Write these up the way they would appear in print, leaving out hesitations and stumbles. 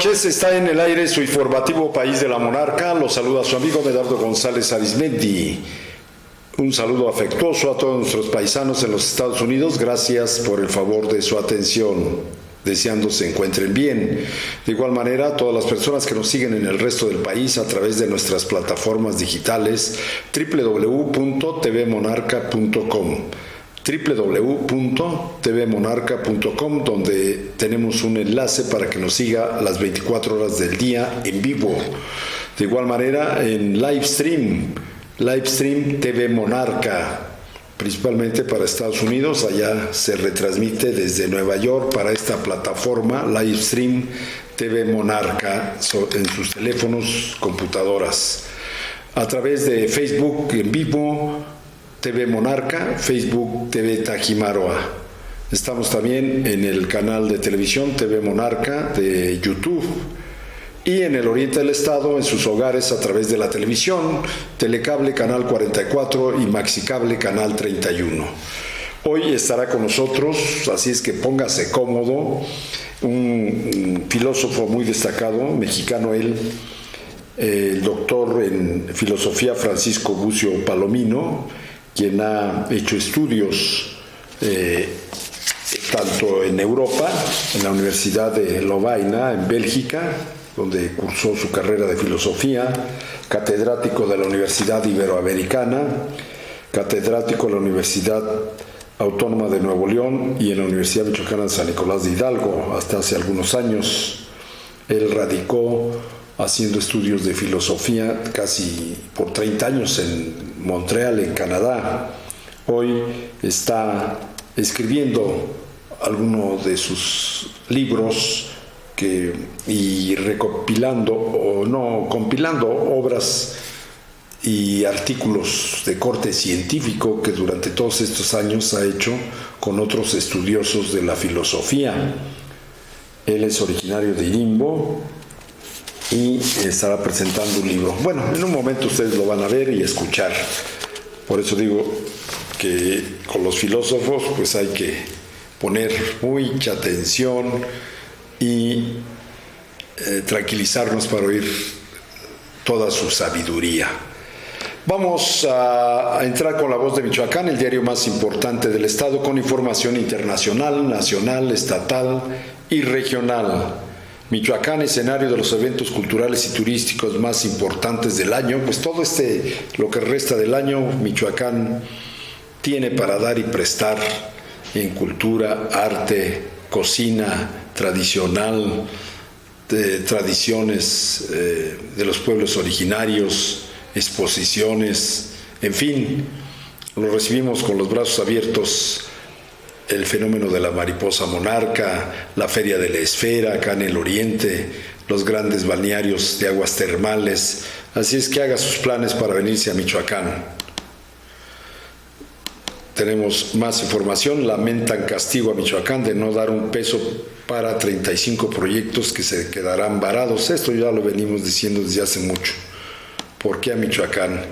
noches, está en el aire su informativo País de la Monarca. Los saluda su amigo Medardo González Arizmendi. Un saludo afectuoso a todos nuestros paisanos en los Estados Unidos. Gracias por el favor de su atención. Deseando se encuentren bien. De igual manera, a todas las personas que nos siguen en el resto del país a través de nuestras plataformas digitales www.tvmonarca.com www.tvmonarca.com, donde tenemos un enlace para que nos siga las 24 horas del día en vivo. De igual manera, en Livestream TV Monarca, principalmente para Estados Unidos. Allá se retransmite desde Nueva York para esta plataforma Livestream TV Monarca en sus teléfonos, computadoras. A través de Facebook en vivo TV Monarca, Facebook TV Tajimaroa. Estamos también en el canal de televisión TV Monarca de YouTube y en el oriente del estado, en sus hogares, a través de la televisión, Telecable Canal 44 y Maxicable Canal 31. Hoy estará con nosotros, así es que póngase cómodo, un filósofo muy destacado, mexicano él, el doctor en filosofía Francisco Bucio Palomino, quien ha hecho estudios tanto en Europa, en la Universidad de Lovaina, en Bélgica, donde cursó su carrera de filosofía, catedrático de la Universidad Iberoamericana, catedrático de la Universidad Autónoma de Nuevo León y en la Universidad Michoacana de San Nicolás de Hidalgo. Hasta hace algunos años él radicó haciendo estudios de filosofía casi por 30 años en Montreal, en Canadá. Hoy está escribiendo algunos de sus libros y compilando obras y artículos de corte científico que durante todos estos años ha hecho con otros estudiosos de la filosofía. Él es originario de Irimbo y estará presentando un libro. Bueno, en un momento ustedes lo van a ver y escuchar. Por eso digo que con los filósofos pues hay que poner mucha atención y tranquilizarnos para oír toda su sabiduría. Vamos a entrar con La Voz de Michoacán, el diario más importante del estado, con información internacional, nacional, estatal y regional. Michoacán, escenario de los eventos culturales y turísticos más importantes del año. Pues todo lo que resta del año, Michoacán tiene para dar y prestar en cultura, arte, cocina tradicional, tradiciones de los pueblos originarios, exposiciones, en fin, lo recibimos con los brazos abiertos. El fenómeno de la mariposa monarca, la feria de la esfera acá en el oriente, los grandes balnearios de aguas termales. Así es que haga sus planes para venirse a Michoacán. Tenemos más información. Lamentan castigo a Michoacán de no dar un peso para 35 proyectos que se quedarán varados. Esto ya lo venimos diciendo desde hace mucho. ¿Por qué a Michoacán?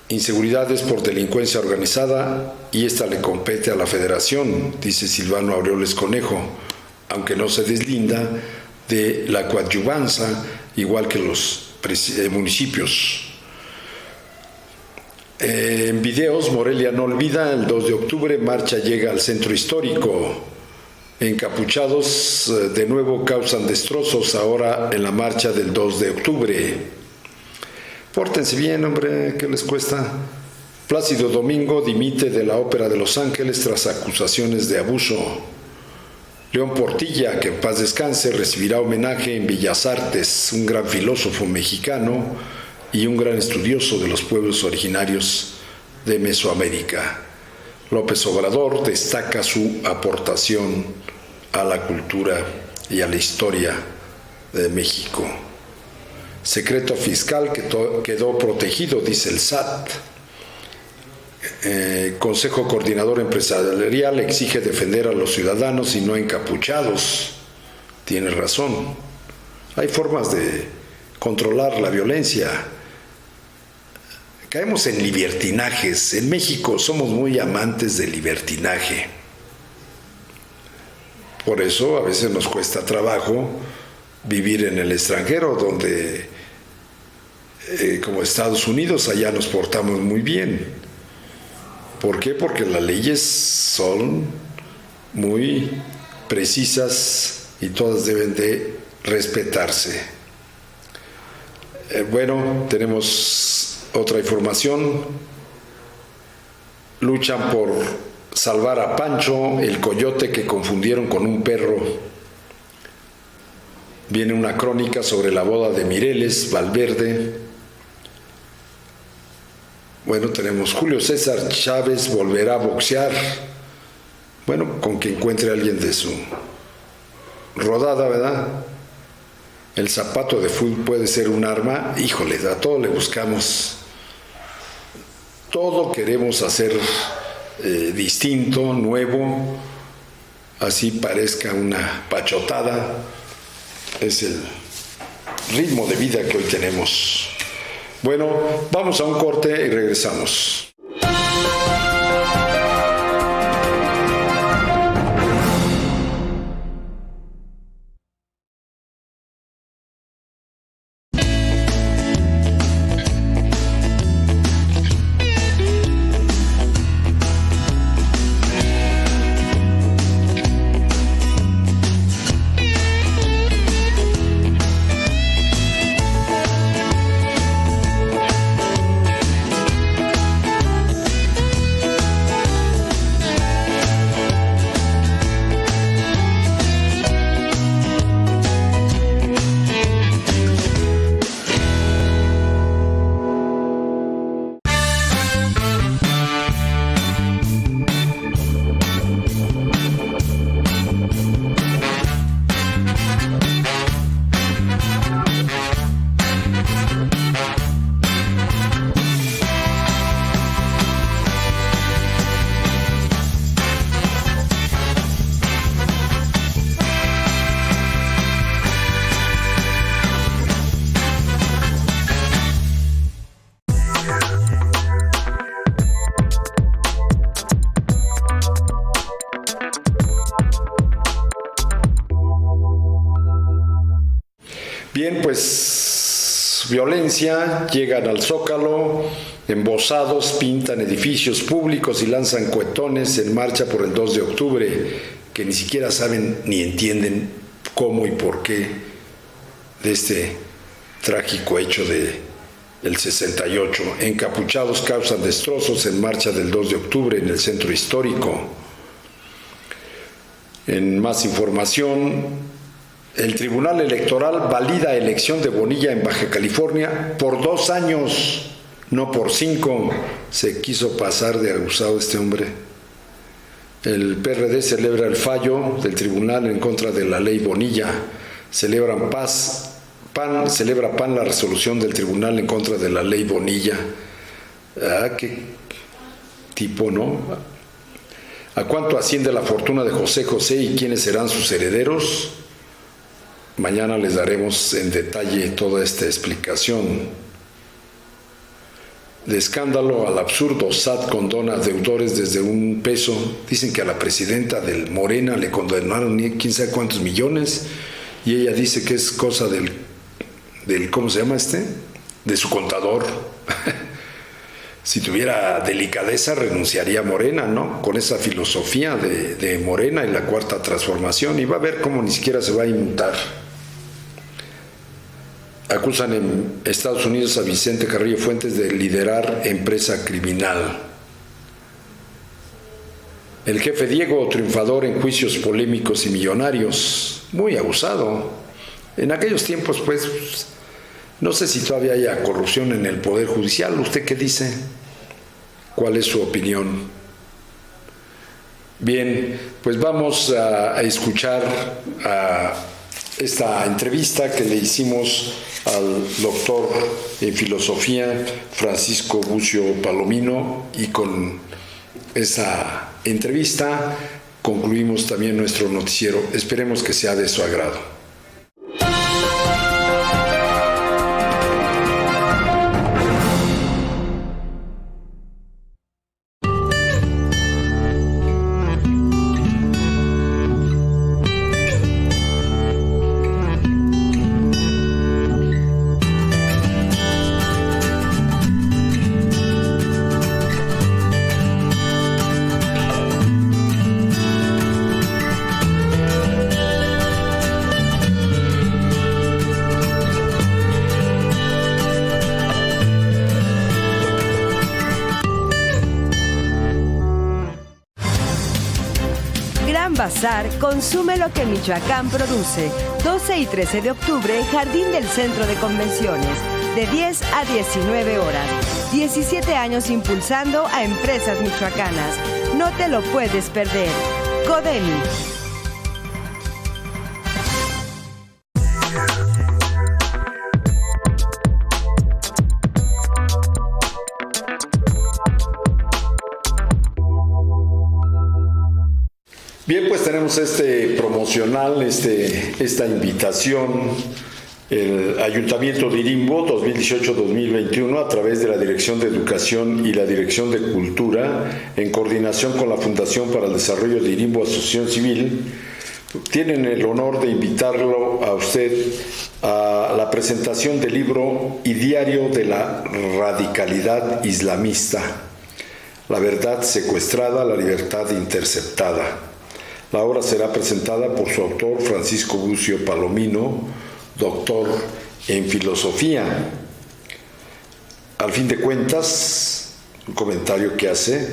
Inseguridades por delincuencia organizada y esta le compete a la Federación, dice Silvano Aureoles Conejo, aunque no se deslinda de la coadyuvanza, igual que los municipios. En videos, Morelia no olvida, el 2 de octubre, marcha llega al centro histórico. Encapuchados de nuevo causan destrozos ahora en la marcha del 2 de octubre. Pórtense bien, hombre, ¿qué les cuesta? Plácido Domingo dimite de la Ópera de Los Ángeles tras acusaciones de abuso. León Portilla, que en paz descanse, recibirá homenaje en Bellas Artes, un gran filósofo mexicano y un gran estudioso de los pueblos originarios de Mesoamérica. López Obrador destaca su aportación a la cultura y a la historia de México. Secreto fiscal que quedó protegido, dice el SAT. Consejo Coordinador Empresarial exige defender a los ciudadanos y no encapuchados. Tiene razón. Hay formas de controlar la violencia. Caemos en libertinajes. En México somos muy amantes del libertinaje. Por eso a veces nos cuesta trabajo vivir en el extranjero, donde como Estados Unidos, allá nos portamos muy bien. ¿Por qué? Porque las leyes son muy precisas y todas deben de respetarse. Bueno, tenemos otra información. Luchan por salvar a Pancho, el coyote que confundieron con un perro. Viene una crónica sobre la boda de Mireles Valverde. Bueno, tenemos Julio César Chávez volverá a boxear. Bueno, con que encuentre a alguien de su rodada, ¿verdad? El zapato de fútbol puede ser un arma. Híjole, a todo le buscamos. Todo queremos hacer distinto, nuevo, así parezca una pachotada. Es el ritmo de vida que hoy tenemos. Bueno, vamos a un corte y regresamos. Bien, pues violencia, llegan al Zócalo, embosados, pintan edificios públicos y lanzan cohetones en marcha por el 2 de octubre, que ni siquiera saben ni entienden cómo y por qué de este trágico hecho del 68. Encapuchados causan destrozos en marcha del 2 de octubre en el centro histórico. En más información, el Tribunal Electoral valida elección de Bonilla en Baja California por 2 años, no por 5. Se quiso pasar de abusado este hombre. El PRD celebra el fallo del tribunal en contra de la ley Bonilla. Celebra PAN la resolución del tribunal en contra de la ley Bonilla. Qué tipo, ¿no? ¿A cuánto asciende la fortuna de José José y quiénes serán sus herederos? Mañana les daremos en detalle toda esta explicación. De escándalo al absurdo, SAT condona deudores desde $1. Dicen que a la presidenta del Morena le condenaron quién sabe cuántos millones y ella dice que es cosa del ¿cómo se llama de su contador. Si tuviera delicadeza renunciaría a Morena, ¿no? Con esa filosofía de Morena y la Cuarta Transformación, y va a ver cómo ni siquiera se va a inmutar. Acusan en Estados Unidos a Vicente Carrillo Fuentes de liderar empresa criminal. El jefe Diego, triunfador en juicios polémicos y millonarios, muy abusado. En aquellos tiempos, pues, no sé si todavía haya corrupción en el Poder Judicial. ¿Usted qué dice? ¿Cuál es su opinión? Bien, pues vamos a escuchar a esta entrevista que le hicimos al doctor en filosofía Francisco Bucio Palomino, y con esa entrevista concluimos también nuestro noticiero. Esperemos que sea de su agrado. Bazar, consume lo que Michoacán produce. 12 y 13 de octubre, Jardín del Centro de Convenciones, de 10 a 19 horas. 17 años impulsando a empresas michoacanas. No te lo puedes perder. Codemi. Bien, pues tenemos este promocional, esta invitación, el Ayuntamiento de Irimbo 2018-2021 a través de la Dirección de Educación y la Dirección de Cultura, en coordinación con la Fundación para el Desarrollo de Irimbo Asociación Civil, tienen el honor de invitarlo a usted a la presentación del libro y diario de la radicalidad islamista, la verdad secuestrada, la libertad interceptada. La obra será presentada por su autor, Francisco Bucio Palomino, doctor en filosofía. Al fin de cuentas, un comentario que hace,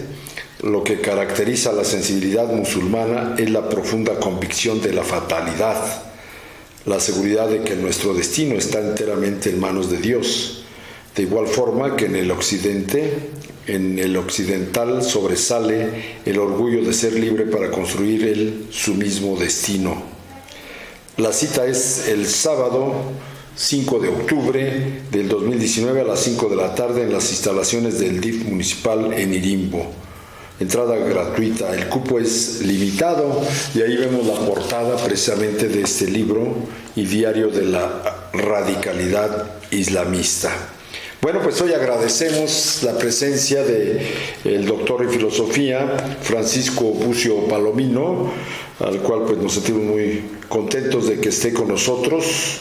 lo que caracteriza a la sensibilidad musulmana es la profunda convicción de la fatalidad, la seguridad de que nuestro destino está enteramente en manos de Dios. De igual forma que en el occidental sobresale el orgullo de ser libre para construir él su mismo destino. La cita es el sábado 5 de octubre del 2019 a las 5 de la tarde en las instalaciones del DIF municipal en Irimbo. Entrada gratuita, el cupo es limitado y ahí vemos la portada precisamente de este libro y diario de la radicalidad islamista. Bueno, pues hoy agradecemos la presencia del doctor en filosofía Francisco Bucio Palomino, al cual pues nos sentimos muy contentos de que esté con nosotros,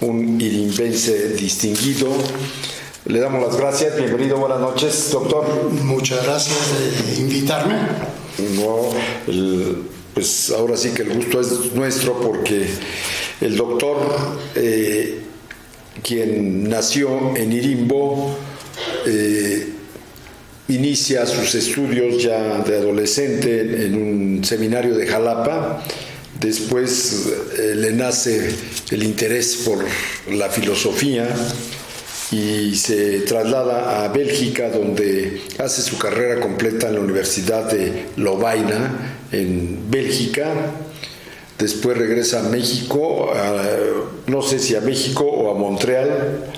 un irimbense distinguido. Le damos las gracias, bienvenido, buenas noches, doctor. Muchas gracias de invitarme. No, pues ahora sí que el gusto es nuestro porque el doctor... quien nació en Irimbo, inicia sus estudios ya de adolescente en un seminario de Jalapa. Después le nace el interés por la filosofía y se traslada a Bélgica, donde hace su carrera completa en la Universidad de Lovaina, en Bélgica. Después regresa a México, no sé si a México o a Montreal.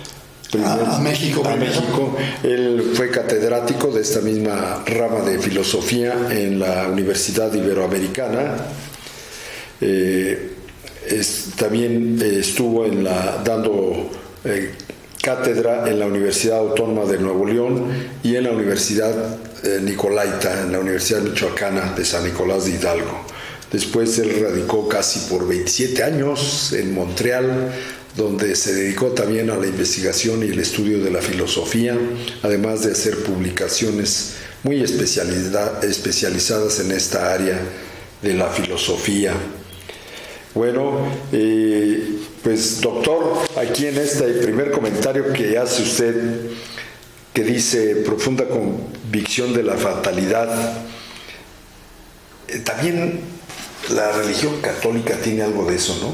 A México. A México. Él fue catedrático de esta misma rama de filosofía en la Universidad Iberoamericana. También estuvo dando cátedra en la Universidad Autónoma de Nuevo León y en la Universidad Nicolaita, en la Universidad Michoacana de San Nicolás de Hidalgo. Después él radicó casi por 27 años en Montreal, donde se dedicó también a la investigación y el estudio de la filosofía, además de hacer publicaciones muy especializadas en esta área de la filosofía. Bueno, pues doctor, aquí en este primer comentario que hace usted, que dice profunda convicción de la fatalidad, también la religión católica tiene algo de eso, ¿no?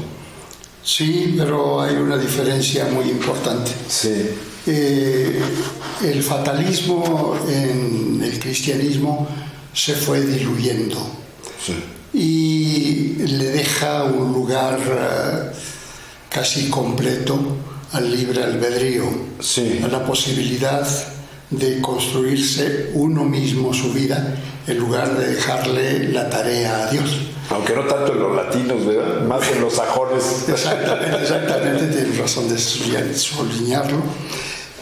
Sí, pero hay una diferencia muy importante. Sí. El fatalismo en el cristianismo se fue diluyendo. Sí. Y le deja un lugar casi completo al libre albedrío, sí, a la posibilidad de construirse uno mismo su vida en lugar de dejarle la tarea a Dios. Aunque no tanto en los latinos, ¿verdad? Más en los sajones. Exactamente, tienes razón de subrayarlo.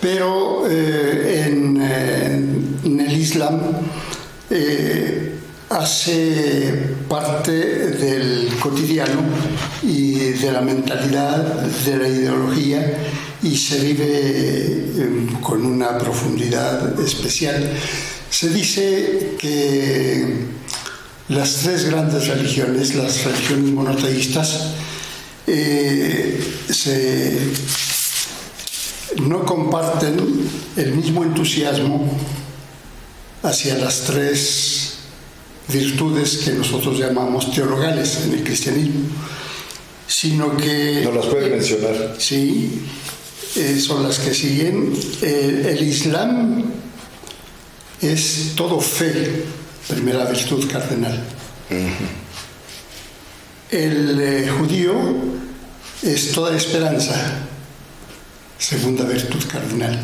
Pero en el Islam hace parte del cotidiano y de la mentalidad, de la ideología, y se vive con una profundidad especial. Se dice que las tres grandes religiones, las religiones monoteístas, no comparten el mismo entusiasmo hacia las tres virtudes que nosotros llamamos teologales en el cristianismo, sino que... ¿No las puede mencionar? Sí, son las que siguen. El Islam es todo fe, primera virtud cardenal. El judío es toda esperanza, segunda virtud cardenal.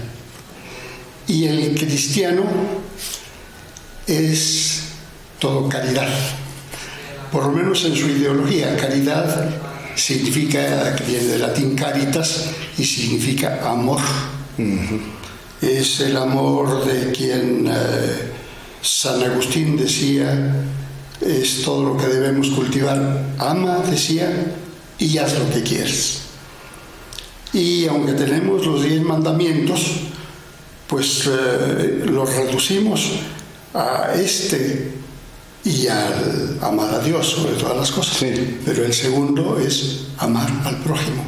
Y el cristiano es todo caridad, por lo menos en su ideología. Caridad significa, que viene del latín caritas, y significa amor. Es el amor de quien San Agustín decía, es todo lo que debemos cultivar. Ama, decía, y haz lo que quieres. Y aunque tenemos los 10 mandamientos, pues los reducimos a y al amar a Dios sobre todas las cosas. Sí. Pero el segundo es amar al prójimo.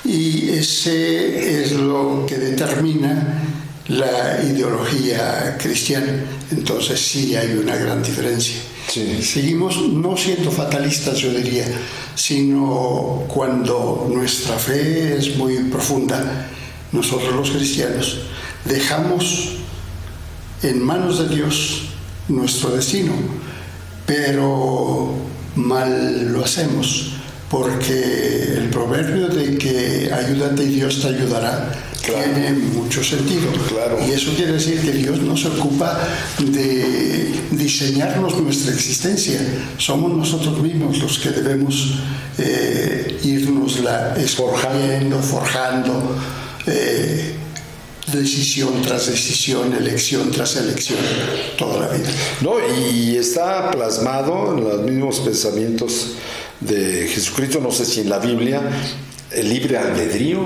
Y ese es lo que determina la ideología cristiana. Entonces sí hay una gran diferencia. Sí. Seguimos no siendo fatalistas, yo diría, sino cuando nuestra fe es muy profunda. Nosotros los cristianos dejamos en manos de Dios nuestro destino, pero mal lo hacemos, porque el proverbio de que ayúdate y Dios te ayudará, claro, tiene mucho sentido. Claro. Y eso quiere decir que Dios no se ocupa de diseñarnos nuestra existencia. Somos nosotros mismos los que debemos irnosla esforjando, forjando, decisión tras decisión, elección tras elección, toda la vida. No, y está plasmado en los mismos pensamientos de Jesucristo, no sé si en la Biblia, el libre albedrío.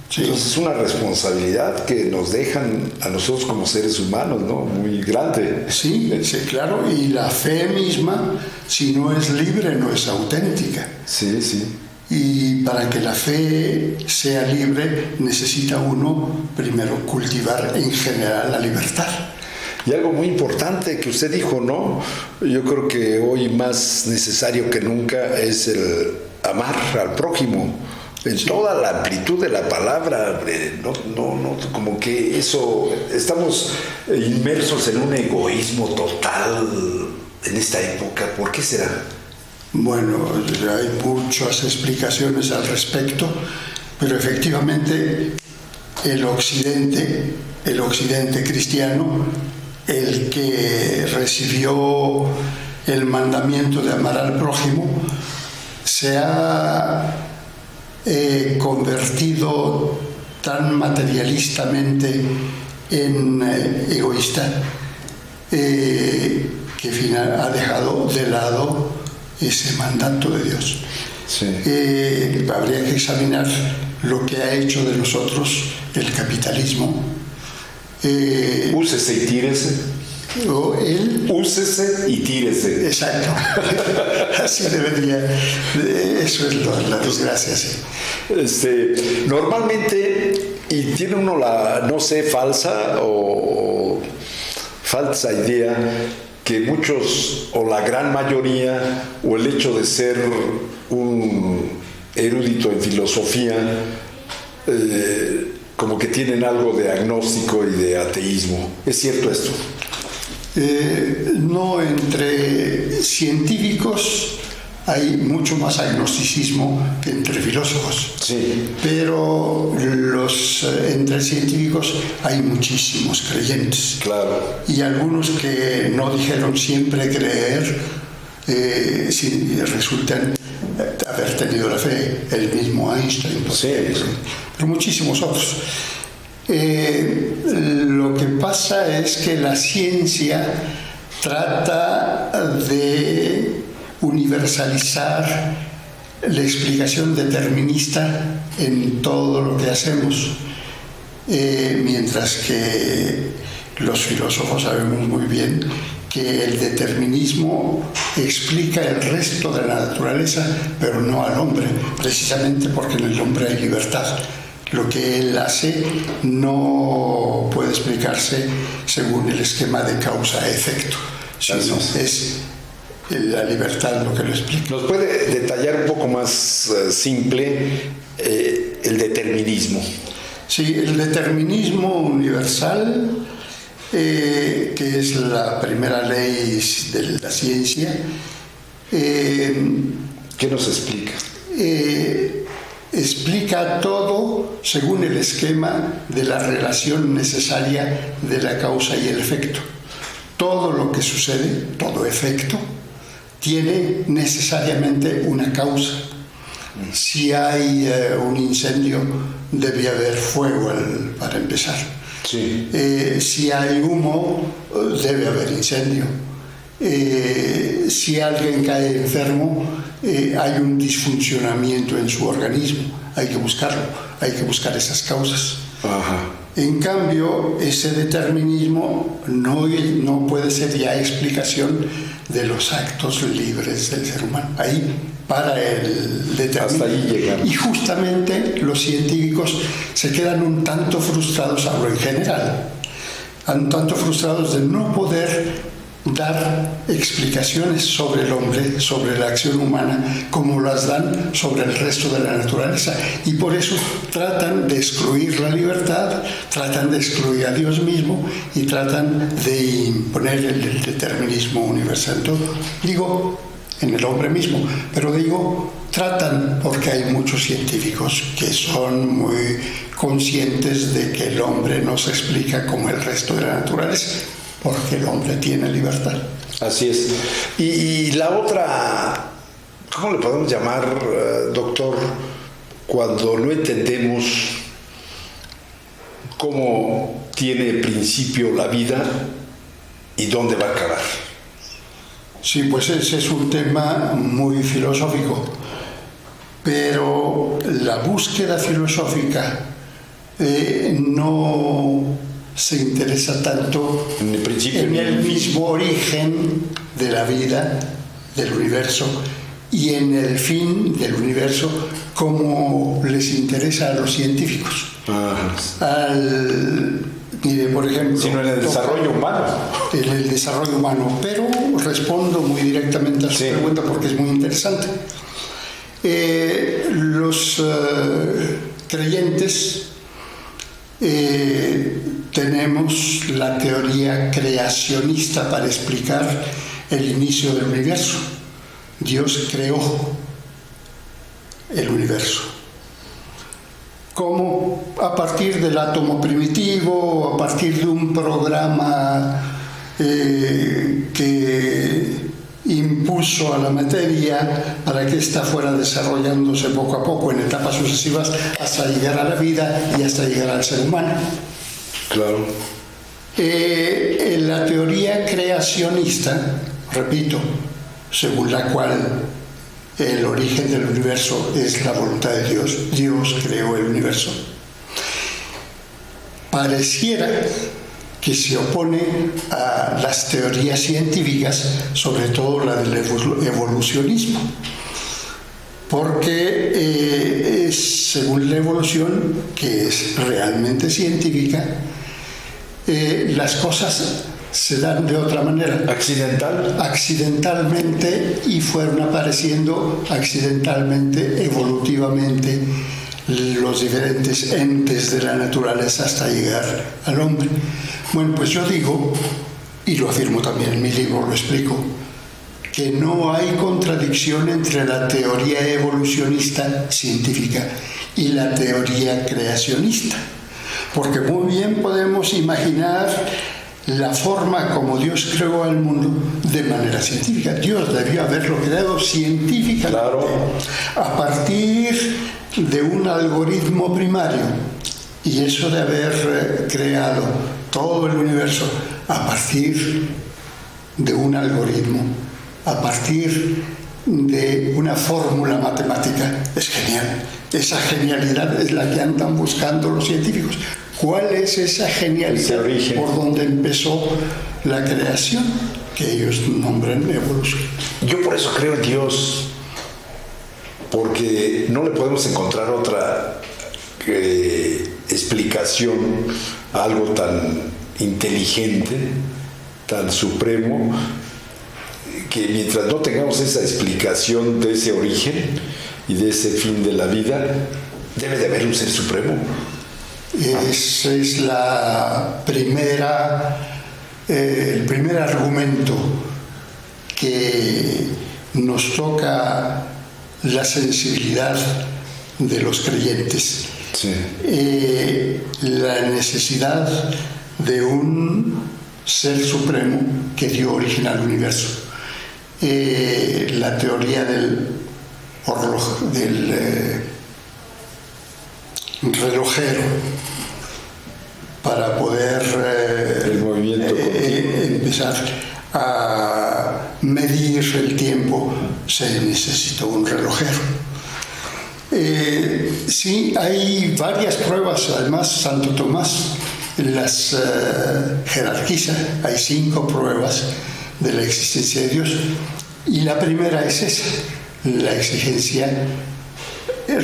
Sí. Entonces es una responsabilidad que nos dejan a nosotros como seres humanos, ¿no? Muy grande. Sí, sí, claro, y la fe misma, si no es libre, no es auténtica. Sí, sí. Y para que la fe sea libre, necesita uno primero cultivar en general la libertad. Y algo muy importante que usted dijo, ¿no? Yo creo que hoy más necesario que nunca es el amar al prójimo. En toda la amplitud de la palabra, no, como que eso, estamos inmersos en un egoísmo total en esta época. ¿Por qué será? Bueno, hay muchas explicaciones al respecto, pero efectivamente el occidente cristiano, el que recibió el mandamiento de amar al prójimo, se ha convertido tan materialistamente en egoísta que ha dejado de lado ese mandato de Dios. Sí. Habría que examinar lo que ha hecho de nosotros el capitalismo. Úsese y tírese. Úsese y tírese. Exacto. Así debería. Eso es la desgracia, sí. Normalmente, y tiene uno la, no sé, falsa idea, que muchos, o la gran mayoría, o el hecho de ser un erudito en filosofía, como que tienen algo de agnóstico y de ateísmo. ¿Es cierto esto? No, entre científicos hay mucho más agnosticismo que entre filósofos. Sí. Pero entre científicos hay muchísimos creyentes. Claro. Y algunos que no dijeron siempre creer, resultan haber tenido la fe. El mismo Einstein. Sí. Pero muchísimos otros. Lo que pasa es que la ciencia trata de universalizar la explicación determinista en todo lo que hacemos, mientras que los filósofos sabemos muy bien que el determinismo explica el resto de la naturaleza, pero no al hombre, precisamente porque en el hombre hay libertad. Lo que él hace no puede explicarse según el esquema de causa-efecto. Sí, no, es la libertad lo que lo explica. ¿Nos puede detallar un poco más simple el determinismo? Sí, el determinismo universal, que es la primera ley de la ciencia. ¿Qué nos explica? Explica todo según el esquema de la relación necesaria de la causa y el efecto. Todo lo que sucede, todo efecto, tiene necesariamente una causa. Si hay un incendio, debe haber fuego para empezar. Sí. Si hay humo, debe haber incendio. Si alguien cae enfermo, hay un disfuncionamiento en su organismo. Hay que buscarlo, hay que buscar esas causas. Ajá. En cambio, ese determinismo no puede ser ya explicación de los actos libres del ser humano. Ahí para el determinismo. Hasta ahí llegamos. Y justamente los científicos se quedan un tanto frustrados, hablo en general, un tanto frustrados de no poder dar explicaciones sobre el hombre, sobre la acción humana, como las dan sobre el resto de la naturaleza. Y por eso tratan de excluir la libertad, tratan de excluir a Dios mismo y tratan de imponer el determinismo universal. Entonces, digo, en el hombre mismo, pero digo, tratan porque hay muchos científicos que son muy conscientes de que el hombre no se explica como el resto de la naturaleza, porque el hombre tiene libertad. Así es. Y la otra, ¿cómo le podemos llamar, doctor, cuando no entendemos cómo tiene principio la vida y dónde va a acabar? Sí, pues ese es un tema muy filosófico, pero la búsqueda filosófica no se interesa tanto en el mismo origen de la vida, del universo, y en el fin del universo, como les interesa a los científicos. Mire, por ejemplo, sino en el desarrollo humano. En el desarrollo humano, pero respondo muy directamente a su pregunta porque es muy interesante. Los creyentes tenemos la teoría creacionista para explicar el inicio del universo. Dios creó el universo. ¿Cómo? A partir del átomo primitivo, a partir de un programa que impuso a la materia para que ésta fuera desarrollándose poco a poco en etapas sucesivas hasta llegar a la vida y hasta llegar al ser humano. Claro. La teoría creacionista, repito, según la cual el origen del universo es la voluntad de Dios, Dios creó el universo, pareciera que se opone a las teorías científicas, sobre todo la del evolucionismo, porque según la evolución, que es realmente científica, las cosas se dan de otra manera. Accidentalmente, y fueron apareciendo accidentalmente, evolutivamente, los diferentes entes de la naturaleza hasta llegar al hombre. Bueno, pues yo digo, y lo afirmo también en mi libro, lo explico, que no hay contradicción entre la teoría evolucionista científica y la teoría creacionista, porque muy bien podemos imaginar la forma como Dios creó al mundo de manera científica. Dios debió haberlo creado científicamente, claro, a partir de un algoritmo primario, y eso de haber creado todo el universo a partir de un algoritmo, a partir de una fórmula matemática, es genial. Esa genialidad es la que andan buscando los científicos. ¿Cuál es esa genialidad por donde empezó la creación que ellos nombran evolución? Yo por eso creo en Dios, porque no le podemos encontrar otra explicación a algo tan inteligente tan supremo, que mientras no tengamos esa explicación de ese origen y de ese fin de la vida, debe de haber un ser supremo. Ese es el primer argumento que nos toca la sensibilidad de los creyentes. Sí. La necesidad de un ser supremo que dio origen al universo. La teoría del relojero, para poder el movimiento empezar a medir el tiempo, se necesita un relojero. Sí, hay varias pruebas. Además, Santo Tomás las jerarquiza. Hay 5 pruebas de la existencia de Dios, y la primera es esa, la exigencia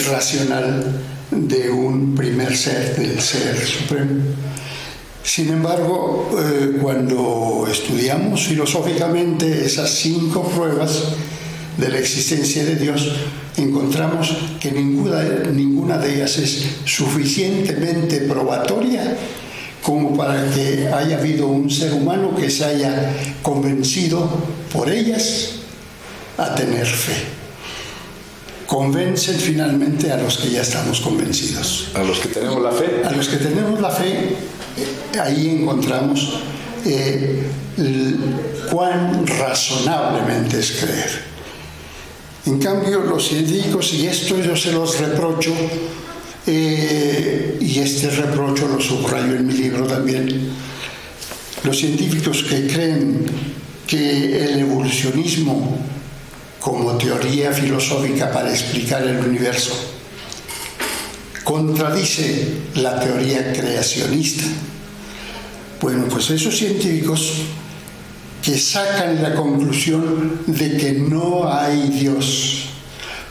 racional de un primer ser, del ser supremo. Sin embargo, cuando estudiamos filosóficamente esas 5 pruebas de la existencia de Dios, encontramos que ninguna de ellas es suficientemente probatoria como para que haya habido un ser humano que se haya convencido por ellas a tener fe. Convencen finalmente a los que ya estamos convencidos. A los que tenemos la fe. A los que tenemos la fe, ahí encontramos cuán razonablemente es creer. En cambio, los científicos, y esto yo se los reprocho, y este reprocho lo subrayo en mi libro también, los científicos que creen que el evolucionismo como teoría filosófica para explicar el universo contradice la teoría creacionista. Bueno, pues esos científicos que sacan la conclusión de que no hay Dios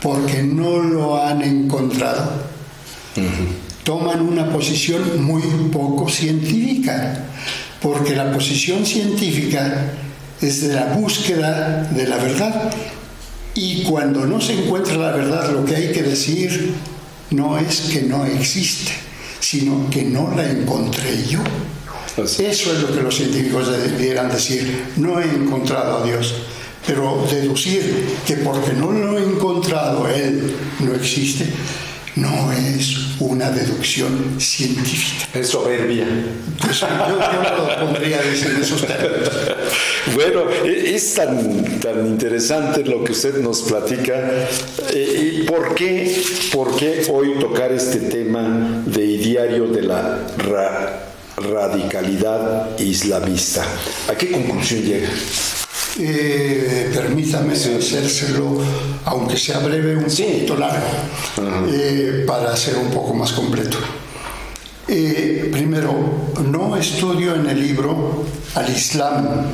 porque no lo han encontrado, toman una posición muy poco científica, porque la posición científica es de la búsqueda de la verdad, y cuando no se encuentra la verdad, lo que hay que decir no es que no existe, sino que no la encontré yo. Eso es lo que los científicos debieran decir: no he encontrado a Dios. Pero deducir que porque no lo he encontrado Él no existe, no es una deducción científica. Es soberbia. Pues yo no lo pondría en esos términos. Bueno, es tan interesante lo que usted nos platica. ¿Por qué hoy tocar este tema de ideario de la radicalidad islamista? ¿A qué conclusión llega? Permítame hacérselo, aunque sea breve, un poquito largo, para ser un poco más completo. Primero, no estudio en el libro al Islam,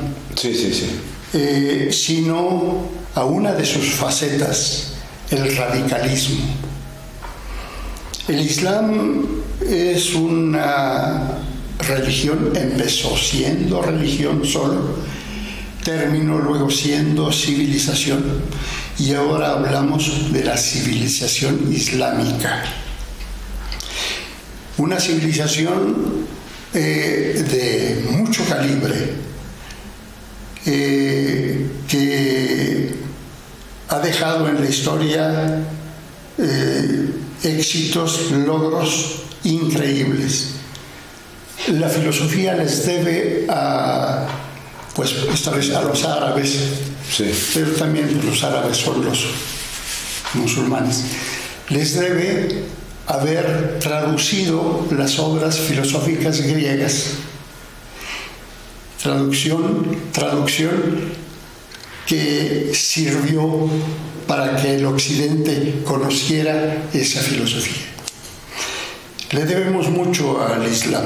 sino a una de sus facetas, el radicalismo. El Islam es una religión, empezó siendo religión solo, terminó luego siendo civilización, y ahora hablamos de la civilización islámica. Una civilización de mucho calibre, que ha dejado en la historia éxitos, logros increíbles. La filosofía les debe pues esta vez a los árabes, pero también los árabes son los musulmanes, les debe haber traducido las obras filosóficas griegas, traducción que sirvió para que el occidente conociera esa filosofía. Le debemos mucho al Islam.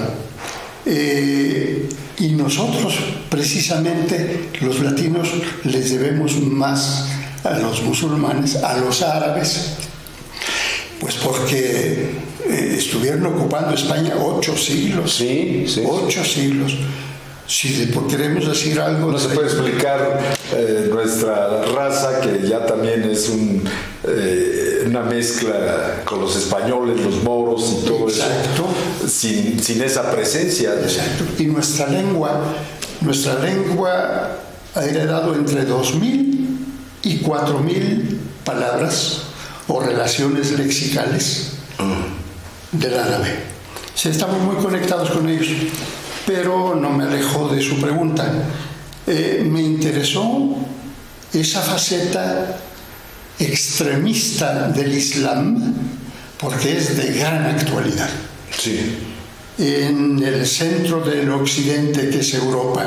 Y nosotros, precisamente los latinos, les debemos más a los musulmanes, a los árabes, pues porque estuvieron ocupando España 8 siglos. 8 siglos. Si queremos decir algo... No se puede explicar nuestra raza, que ya también es una mezcla con los españoles, los moros y todo. Exacto. Eso, sin esa presencia. Exacto. Y nuestra lengua ha heredado entre 2.000 y 4.000 palabras o relaciones lexicales del árabe. Estamos muy conectados con ellos. Pero no me alejo de su pregunta. Me interesó esa faceta extremista del Islam porque es de gran actualidad. Sí. En el centro del occidente, que es Europa,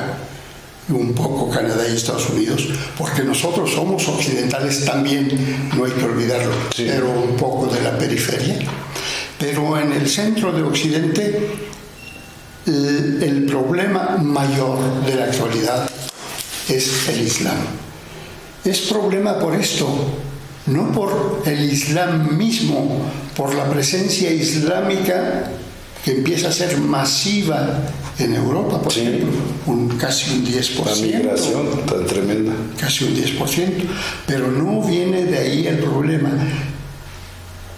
un poco Canadá y Estados Unidos, porque nosotros somos occidentales también, no hay que olvidarlo, sí, pero un poco de la periferia. Pero en el centro de occidente, el problema mayor de la actualidad es el Islam. Es problema por esto, no por el Islam mismo, por la presencia islámica que empieza a ser masiva en Europa, por ejemplo, casi un 10%. La migración tan tremenda. Casi un 10%. Pero no viene de ahí el problema,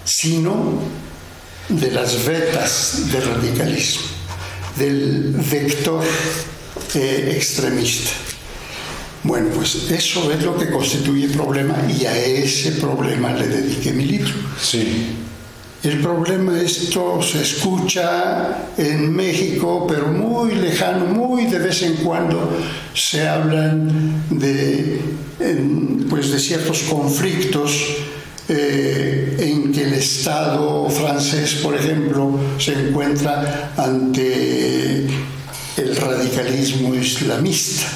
sino de las vetas del radicalismo, del vector extremista. Bueno, pues eso es lo que constituye el problema, y a ese problema le dediqué mi libro. Sí. El problema, esto se escucha en México, pero muy lejano, muy de vez en cuando se hablan de ciertos conflictos en que el Estado francés, por ejemplo, se encuentra ante el radicalismo islamista.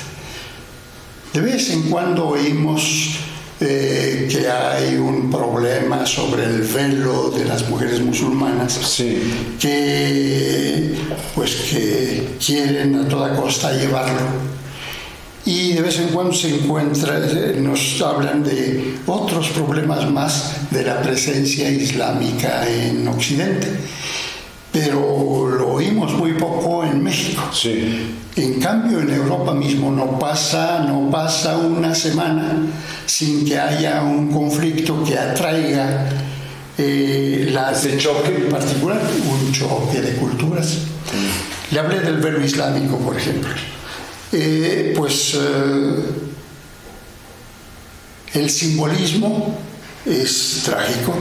De vez en cuando oímos que hay un problema sobre el velo de las mujeres musulmanas, sí, que quieren a toda costa llevarlo. Y de vez en cuando nos hablan de otros problemas más de la presencia islámica en Occidente. Pero lo oímos muy poco en México. Sí. En cambio, en Europa mismo no pasa una semana sin que haya un conflicto que atraiga ese choque en particular, un choque de culturas. Le hablé del velo islámico, por ejemplo. El simbolismo es trágico.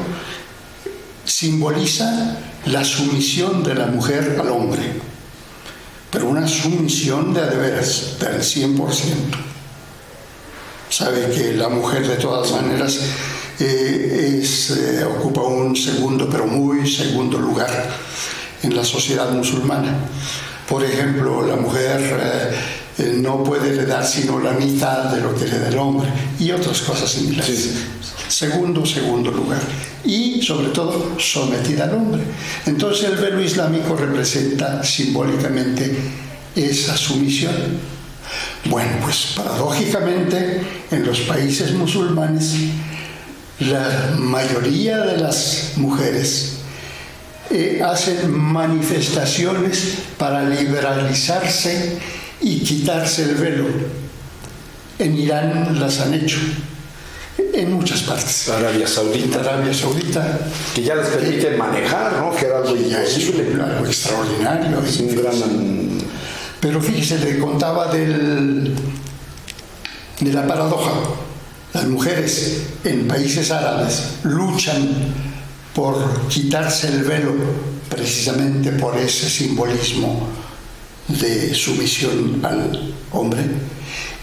Simboliza la sumisión de la mujer al hombre, pero una sumisión de veras, del 100%. Sabe que la mujer de todas maneras ocupa un segundo, pero muy segundo lugar en la sociedad musulmana. Por ejemplo, la mujer no puede heredar sino la mitad de lo que hereda el hombre, y otras cosas similares. Sí. Segundo lugar. Y sobre todo sometida al hombre. Entonces el velo islámico representa simbólicamente esa sumisión. Bueno, pues paradójicamente en los países musulmanes la mayoría de las mujeres hacen manifestaciones para liberalizarse y quitarse el velo. En Irán las han hecho. En muchas partes. Arabia Saudita. Que ya les permiten manejar, ¿no? Que era algo imposible. Algo extraordinario. Es un gran... Pero fíjese, le contaba de la paradoja. Las mujeres en países árabes luchan por quitarse el velo precisamente por ese simbolismo de sumisión al hombre.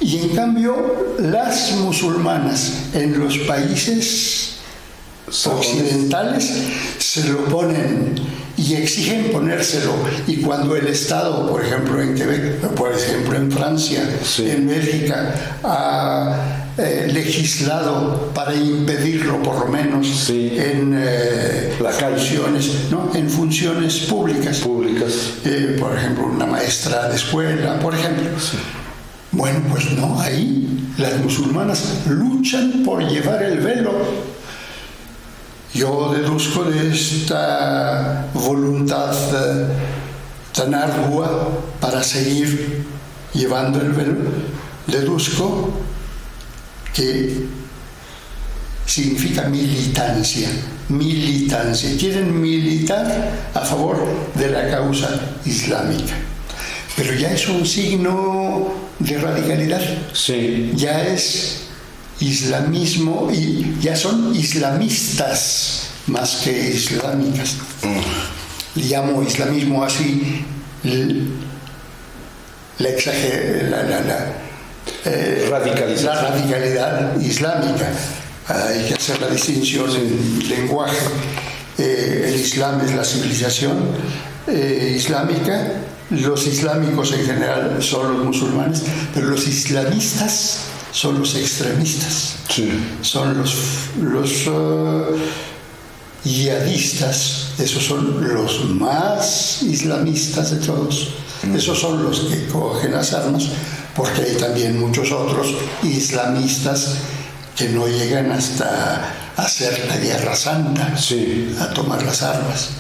Y en cambio, las musulmanas en los países occidentales se lo ponen y exigen ponérselo. Y cuando el Estado, por ejemplo en Quebec, por ejemplo en Francia, sí, en Bélgica, ha legislado para impedirlo, por lo menos, sí, en funciones públicas. Por ejemplo, una maestra de escuela, por ejemplo. Sí. Bueno, pues no, ahí las musulmanas luchan por llevar el velo. Yo deduzco de esta voluntad tan ardua para seguir llevando el velo, deduzco que significa militancia. Quieren militar a favor de la causa islámica. Pero ya es un signo de radicalidad. Sí. Ya es islamismo y ya son islamistas más que islámicas. Llamo islamismo así la radicalidad islámica. Hay que hacer la distinción en lenguaje. El Islam es la civilización islámica. Los islámicos en general son los musulmanes, pero los islamistas son los extremistas. Sí. Son los yihadistas. Esos son los más islamistas de todos. Esos son los que cogen las armas, porque hay también muchos otros islamistas que no llegan hasta hacer la guerra santa, sí, a tomar las armas.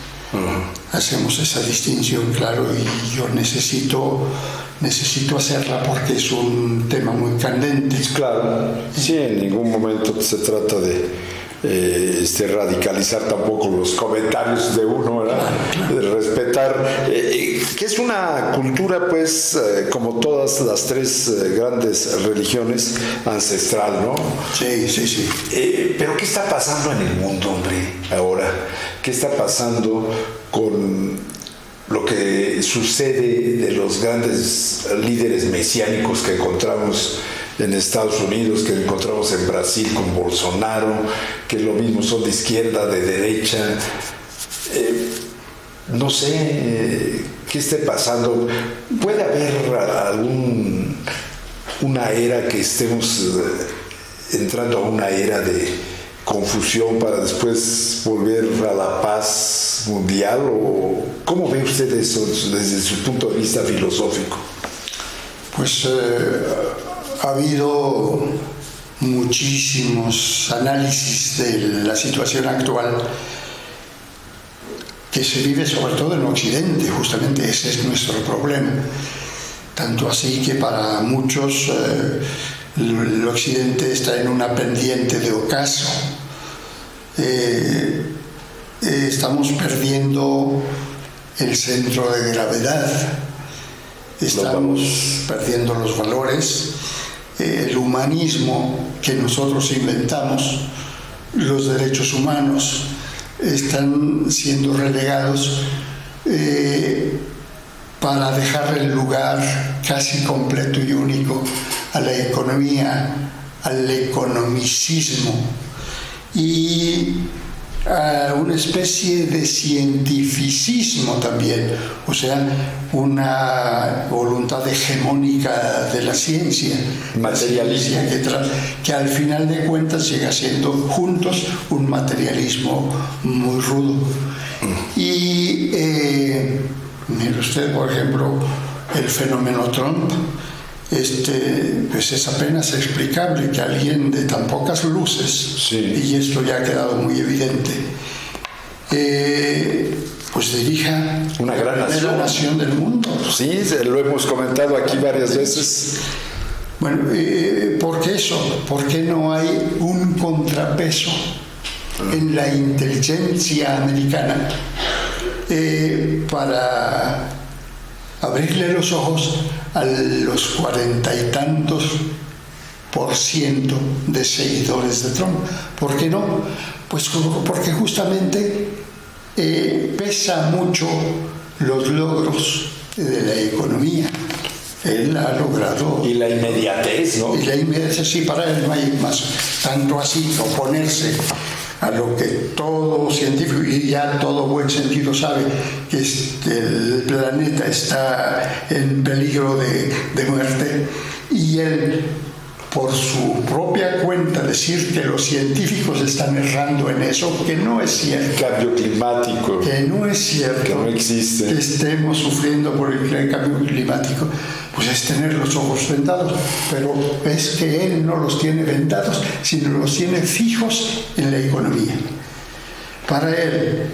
Hacemos esa distinción, claro, y yo necesito hacerla porque es un tema muy candente. Claro, sí, en ningún momento se trata de radicalizar tampoco los comentarios de uno, ¿verdad? De respetar, que es una cultura, pues, como todas las tres grandes religiones, ancestral, ¿no? Sí, sí, sí. Pero ¿qué está pasando en el mundo, hombre, ahora? ¿Qué está pasando con lo que sucede de los grandes líderes mesiánicos que encontramos en Estados Unidos, que encontramos en Brasil con Bolsonaro, que lo mismo son de izquierda, de derecha? No sé qué esté pasando. ¿Puede haber una era que estemos entrando a una era de confusión para después volver a la paz mundial? ¿O cómo ve usted eso desde su punto de vista filosófico? Pues ha habido muchísimos análisis de la situación actual que se vive sobre todo en Occidente. Justamente ese es nuestro problema. Tanto así que para muchos el Occidente está en una pendiente de ocaso. Estamos perdiendo el centro de gravedad. Estamos perdiendo los valores. El humanismo que nosotros inventamos, los derechos humanos, están siendo relegados para dejar el lugar casi completo y único a la economía, al economicismo y a una especie de cientificismo también, o sea, una voluntad hegemónica de la ciencia, materialismo, que al final de cuentas llega siendo juntos un materialismo muy rudo. Y mire usted, por ejemplo, el fenómeno Trump, pues es apenas explicable que alguien de tan pocas luces, sí, y esto ya ha quedado muy evidente, pues dirija una gran nación del mundo. Sí, lo hemos comentado aquí varias veces. Bueno, ¿por qué eso? ¿Por qué no hay un contrapeso en la inteligencia americana para abrirle los ojos a los 40 y tantos % de seguidores de Trump? ¿Por qué no? Pues porque justamente pesa mucho los logros de la economía. Él ha logrado... Y la inmediatez, ¿no? Y la inmediatez, sí, para él no hay más tanto así oponerse a lo que todo científico y ya todo buen sentido sabe, que el planeta está en peligro de muerte, y él, por su propia cuenta, decir que los científicos están errando en eso, que no es cierto. Cambio climático. Que no es cierto. Que no existe. Que estemos sufriendo por el cambio climático. Pues es tener los ojos vendados, pero es que él no los tiene vendados, sino los tiene fijos en la economía. Para él,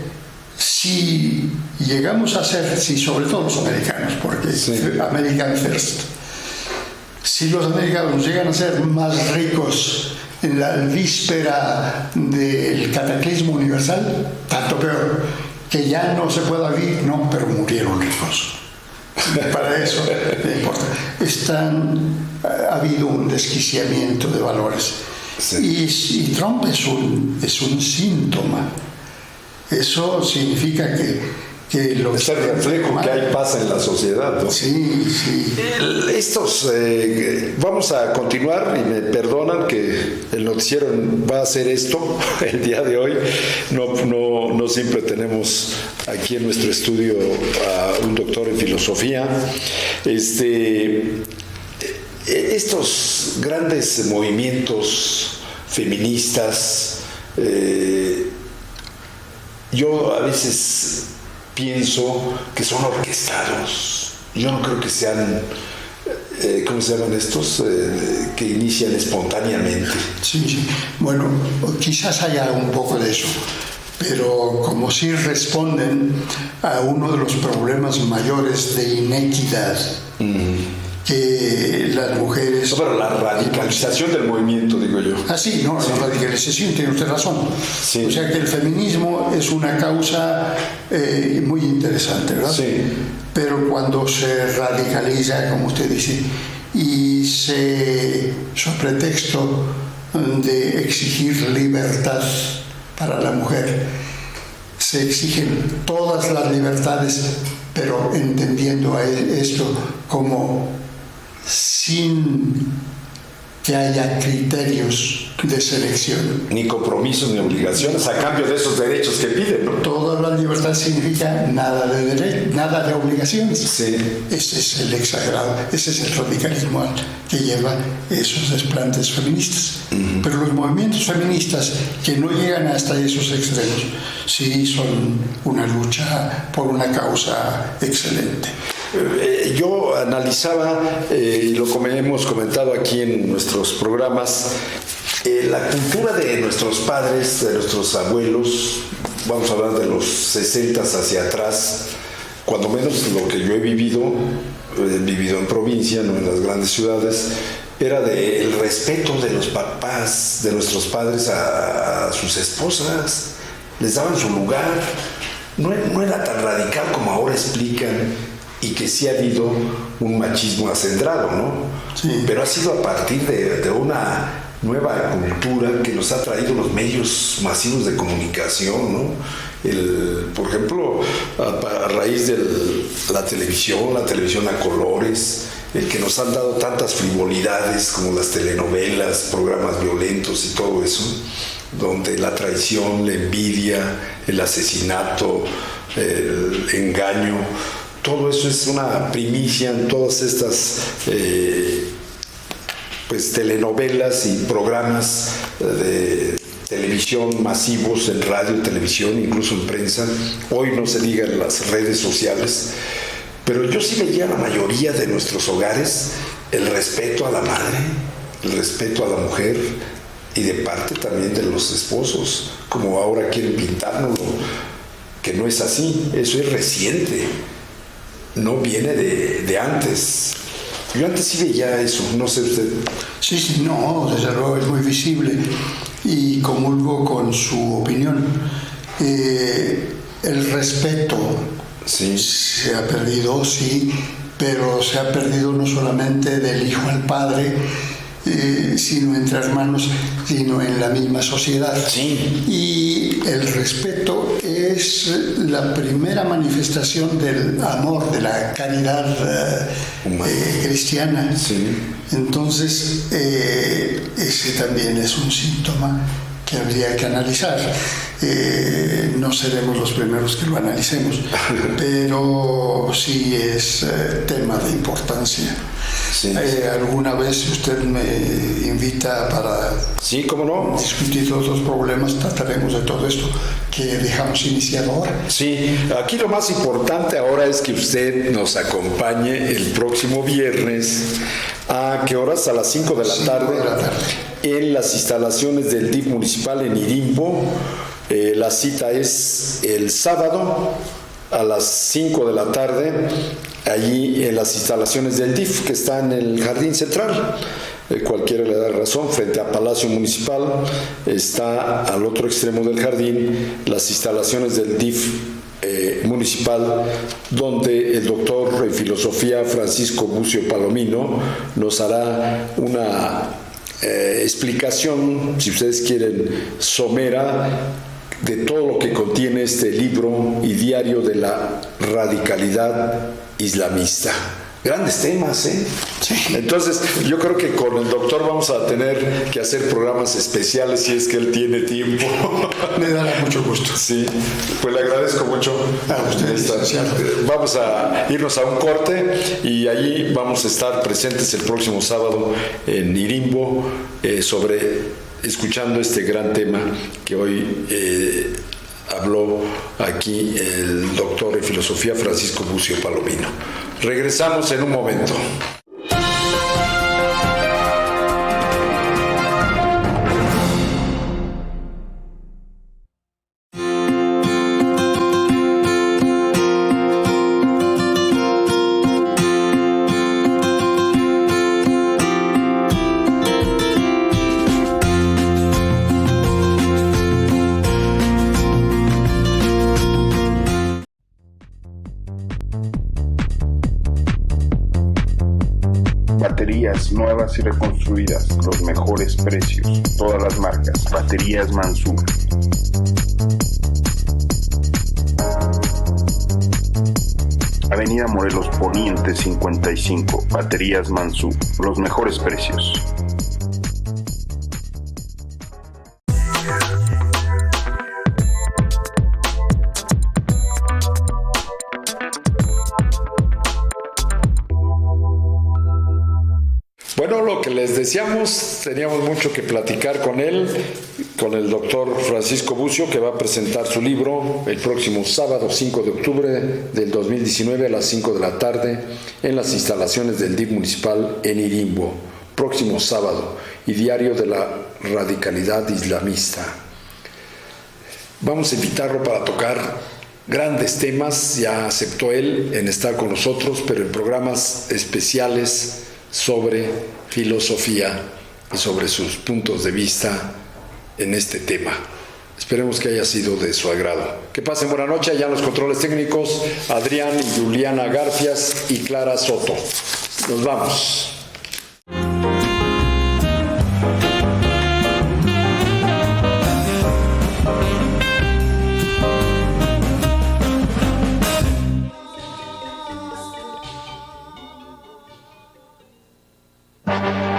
si llegamos a ser, si sobre todo los americanos, porque sí, American First, Si los americanos llegan a ser más ricos en la víspera del cataclismo universal, tanto peor. Que ya no se pueda vivir, no, pero murieron ricos. Para eso no importa. Ha habido un desquiciamiento de valores. Sí. Y Trump es un síntoma. Eso significa que es el reflejo que hay paz en la sociedad, ¿no? Sí, sí. Vamos a continuar, y me perdonan que el noticiero va a hacer esto el día de hoy. No siempre tenemos aquí en nuestro estudio a un doctor en filosofía. Estos grandes movimientos feministas, yo a veces pienso que son orquestados. Yo no creo que sean, ¿cómo se llaman estos? Que inician espontáneamente. Sí. Bueno, quizás haya un poco de eso, pero como sí responden a uno de los problemas mayores de inequidad que las mujeres... No, pero la radicalización del movimiento, digo yo. Sí, la radicalización, tiene usted razón. Sí. O sea que el feminismo es una causa muy interesante, ¿verdad? Sí. Pero cuando se radicaliza, como usted dice, y sobre pretexto de exigir libertad para la mujer, se exigen todas las libertades, pero entendiendo esto como sin que haya criterios de selección. Ni compromisos ni obligaciones a cambio de esos derechos que piden, ¿no? Toda la libertad significa nada de derecho, nada de obligaciones. Sí. Ese es el exagerado, ese es el radicalismo que lleva esos desplantes feministas. Pero los movimientos feministas que no llegan hasta esos extremos, sí son una lucha por una causa excelente. Yo analizaba, y lo hemos comentado aquí en nuestros programas, la cultura de nuestros padres, de nuestros abuelos, vamos a hablar de los 60 hacia atrás, cuando menos lo que yo he vivido en provincia, no en las grandes ciudades, era el respeto de los papás, de nuestros padres a sus esposas, les daban su lugar, no era tan radical como ahora explican. Y que sí ha habido un machismo acendrado, ¿no? Sí. Pero ha sido a partir de una nueva cultura que nos ha traído los medios masivos de comunicación, ¿no? Por ejemplo, a raíz de la televisión a colores, el que nos han dado tantas frivolidades como las telenovelas, programas violentos y todo eso, donde la traición, la envidia, el asesinato, el engaño, todo eso es una primicia en todas estas telenovelas y programas de televisión masivos, en radio, televisión, incluso en prensa. Hoy no se diga en las redes sociales. Pero yo sí veía a la mayoría de nuestros hogares el respeto a la madre, el respeto a la mujer y de parte también de los esposos, como ahora quieren pintárnoslo, que no es así, eso es reciente. No viene de antes. Yo antes sí veía eso, no sé usted. Sí, no, desde luego es muy visible y comulgo con su opinión. El respeto se ha perdido, sí, pero se ha perdido no solamente del hijo al padre, sino entre hermanos, sino en la misma sociedad. Sí. Y el respeto es la primera manifestación del amor, de la caridad cristiana. Sí. Entonces, ese también es un síntoma que habría que analizar. No seremos los primeros que lo analicemos, pero sí es tema de importancia. Sí. Alguna vez usted me invita para ¿cómo no? discutir todos los problemas, trataremos de todo esto que dejamos iniciado ahora. Sí, aquí lo más importante ahora es que usted nos acompañe el próximo viernes. ¿A qué horas? A las 5 de la tarde. En las instalaciones del DIF municipal en Irimbo. La cita es el sábado a las 5 de la tarde, allí en las instalaciones del DIF, que está en el Jardín Central. Cualquiera le da razón, frente a Palacio Municipal, está al otro extremo del jardín las instalaciones del DIF municipal, donde el doctor en filosofía Francisco Bucio Palomino nos hará una explicación, si ustedes quieren, somera, de todo lo que contiene este libro y diario de la radicalidad islamista. Grandes temas, ¿eh? Sí. Entonces, yo creo que con el doctor vamos a tener que hacer programas especiales si es que él tiene tiempo. Me dará mucho gusto. Sí, pues le agradezco mucho. A ustedes, vamos a irnos a un corte y allí vamos a estar presentes el próximo sábado en Irimbo escuchando este gran tema que hoy habló aquí el doctor en filosofía Francisco Bucio Palomino. Regresamos en un momento. Baterías nuevas y reconstruidas, los mejores precios, todas las marcas. Baterías Mansur. Avenida Morelos Poniente 55, Baterías Mansur, los mejores precios. Bueno, lo que les decíamos, teníamos mucho que platicar con él, con el doctor Francisco Bucio, que va a presentar su libro el próximo sábado 5 de octubre del 2019 a las 5 de la tarde en las instalaciones del DIF municipal en Irimbo, próximo sábado, y diario de la radicalidad islamista. Vamos a invitarlo para tocar grandes temas, ya aceptó él en estar con nosotros, pero en programas especiales sobre filosofía y sobre sus puntos de vista en este tema. Esperemos que haya sido de su agrado. Que pasen buena noche. Allá en los controles técnicos, Adrián y Juliana Garfias y Clara Soto. Nos vamos.